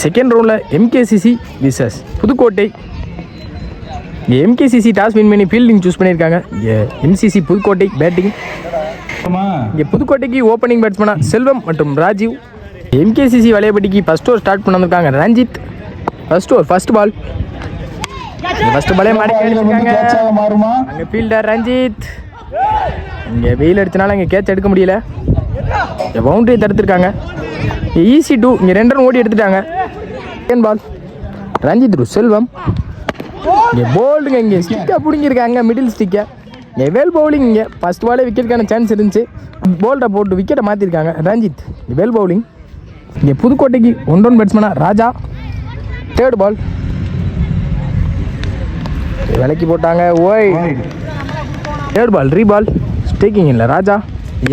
Second ரவுண்டில் MKCC versus Pudukkottai. MKCC toss win பண்ணி fielding choose பண்ணியிருக்காங்க. MCC Pudukkottai batting. இங்கே புதுக்கோட்டைக்கு ஓப்பனிங் பேட்ஸ்மேனாக செல்வம் மற்றும் ராஜீவ். எம்கேசிசி வலையப்பட்டிக்கு ஃபர்ஸ்ட் ஓவர் ஸ்டார்ட் பண்ண வந்திருக்காங்க Ranjith. First over first ball. First பாலே மாறி அடிச்சிருக்காங்க. அங்கே ஃபீல்டர் ரஞ்சித். இங்கே வெயில் அடிச்சனால இங்கே கேட்ச் எடுக்க முடியல. பவுண்டரி தடுத்துருக்காங்க. Easy two. இங்கே 2 ரன் ஓடி எடுத்துட்டாங்க. Second ball Ranjith to Selvam. இங்கே போல்டுங்க. இங்கே ஸ்டிக்காக பிடிங்கிருக்காங்க மிடில் ஸ்டிக்கை. இங்கே வெல் பவுலிங். இங்கே ஃபஸ்ட் பாலே விக்கெட்டுக்கான சான்ஸ் இருந்துச்சு. போல்டை போட்டு விக்கெட்டை மாற்றிருக்காங்க ரஞ்சித். Well bowling. இங்கே புதுக்கோட்டைக்கு 1 ரன் பேட்ஸ்மேனாக ராஜா. தேர்ட் பால் விலைக்கு போட்டாங்க. ஓய். தேர்ட் பால் ரீபால். ஸ்டேக்கிங் இல்லை ராஜா.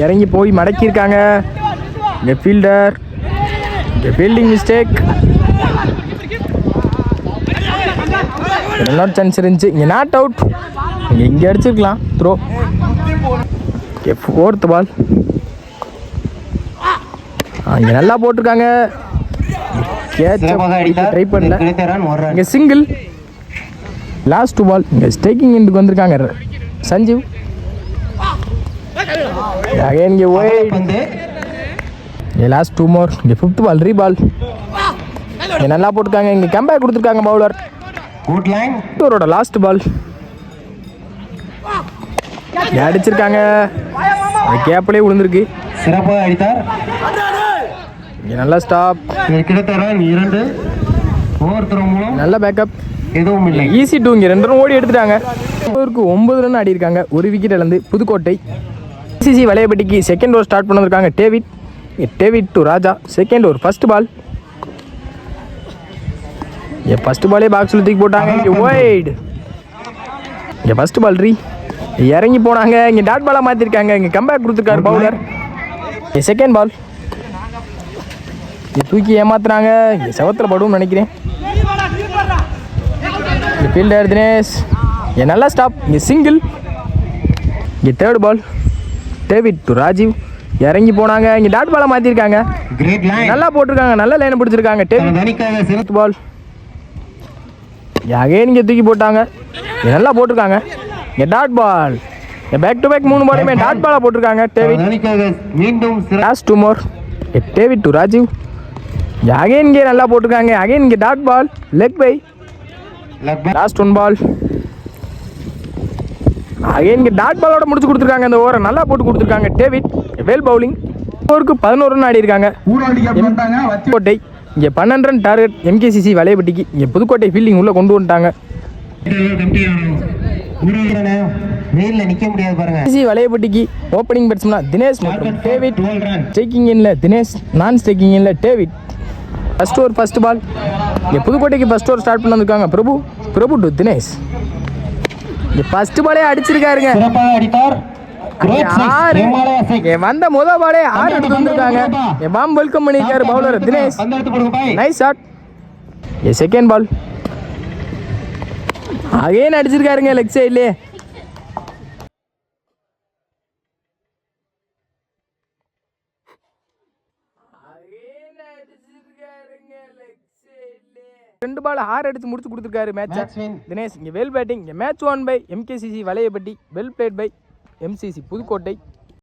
இறங்கி போய் மடக்கியிருக்காங்க. இங்கே ஃபீல்டர். இங்கே fielding mistake. Run out chance இருந்துச்சு. இங்கே நாட் அவுட். இங்கே அடிச்சிருக்கலாம் த்ரோ. Okay fourth ball. இங்கே நல்லா போட்டிருக்காங்க. ட்ரை பண்ணல. இங்கே சிங்கிள். Last ball. இங்கே ஸ்டேக்கிங் இண்டுக்கு வந்திருக்காங்க சஞ்சீவ். இங்கே ஒயிட். Last 2 more. இங்கே 5th பால் ரீபால். இங்கே நல்லா போட்டிருக்காங்க. இங்கே கம்பேக் கொடுத்துருக்காங்க பவுலர். ஓவரோட லாஸ்ட் பால் அடிச்சிருக்காங்க. கேப்லேயே விழுந்திருக்கு. சிறப்பாக அடித்தார். இங்கே நல்லா ஸ்டாப். நல்ல பேக்கப். எதுவும் இல்லை. Easy two. இங்கே 2 ரன் ஓடி எடுத்துட்டாங்க. 9 ரன் ஆடி இருக்காங்க. ஒரு விக்கெட் இழந்து புதுக்கோட்டை. சிசி வலையப்பட்டிக்கு செகண்ட் ஓவர் ஸ்டார்ட் பண்ணிருக்காங்க David. David to Raja. Second over first ball. First பாலே பாக்ஸில் தூக்கி போட்டாங்க. இங்கே ஒயிட். இங்கே ஃபர்ஸ்ட் பால் ரீ. இறங்கி போனாங்க. இங்கே டாட் பாலாக மாற்றிருக்காங்க. இங்கே கம்பேக் கொடுத்துருக்காரு பவுலர். Second ball. இங்கே தூக்கி ஏமாத்துறாங்க. இங்கே செவத்தில் படுவோம்னு நினைக்கிறேன். இங்கே ஃபீல்டர் தினேஷ். இங்கே நல்லா ஸ்டாப். இங்கே சிங்கிள். இங்கே third ball. David to Rajiv. இறங்கி போனாங்க. இங்கே டாட் பாலாக மாற்றிருக்காங்க. நல்லா போட்டிருக்காங்க. நல்ல லைனை பிடிச்சிருக்காங்க. டேவிட் பால். அகைன் இங்கே தூக்கி போட்டாங்க. நல்லா போட்டிருக்காங்க. இங்கே dot ball. Back to back 3 பாலுமே டாட் பாலாக போட்டிருக்காங்க. David. Last 2 more. David to Rajiv. Again இங்கே நல்லா போட்டிருக்காங்க. அகைன் இங்கே dot ball. Leg bye. Last 1 ball. Again இங்கே டாட் பாலோட முடிச்சு கொடுத்துருக்காங்க. இந்த ஓவரை நல்லா போட்டு கொடுத்துருக்காங்க டேவிட். Well bowling. ஓவருக்கு 11 ரன் ஆடி இருக்காங்க புதுக்கோட்டை. இங்கே 12 ரன் டார்கெட் எம்கேசிசி வலையப்பட்டிக்கு. இங்கே புதுக்கோட்டை ஃபீல்டிங் உள்ளே கொண்டு வந்துட்டாங்க. வலையப்பட்டிக்கு ஓப்பனிங் பேட்ஸ்மேனா தினேஷ் மற்றும் டேவிட். ஸ்டேக்கிங் இன்ல தினேஷ். நான் ஸ்டேக்கிங் இன்ல David. First over first ball. இங்கே புதுக்கோட்டைக்கு ஃபர்ஸ்ட் ஓவர் ஸ்டார்ட் பண்ண வந்திருக்காங்க பிரபு டு தினேஷ். இங்கே ஃபர்ஸ்ட் பாலே அடிச்சிருக்காருங்க. வந்த முதல் பாலே 6 எடுத்து வந்திருக்காங்க. பாம் வெல்கம் பண்ணியிருக்காரு bowler Dinesh. Nice shot. Second ball. Again அடிச்சிருக்காருங்க லெக் சைட்லேயே. ரெண்டு பால் 6 அடிச்சு முடிச்சு கொடுத்துருக்காரு மேட்ச் தினேஷ். இங்கே வெல் பேட்டிங். இங்கே match 1 by MKCC Valayapatti. Well played by MCC Pudukkottai.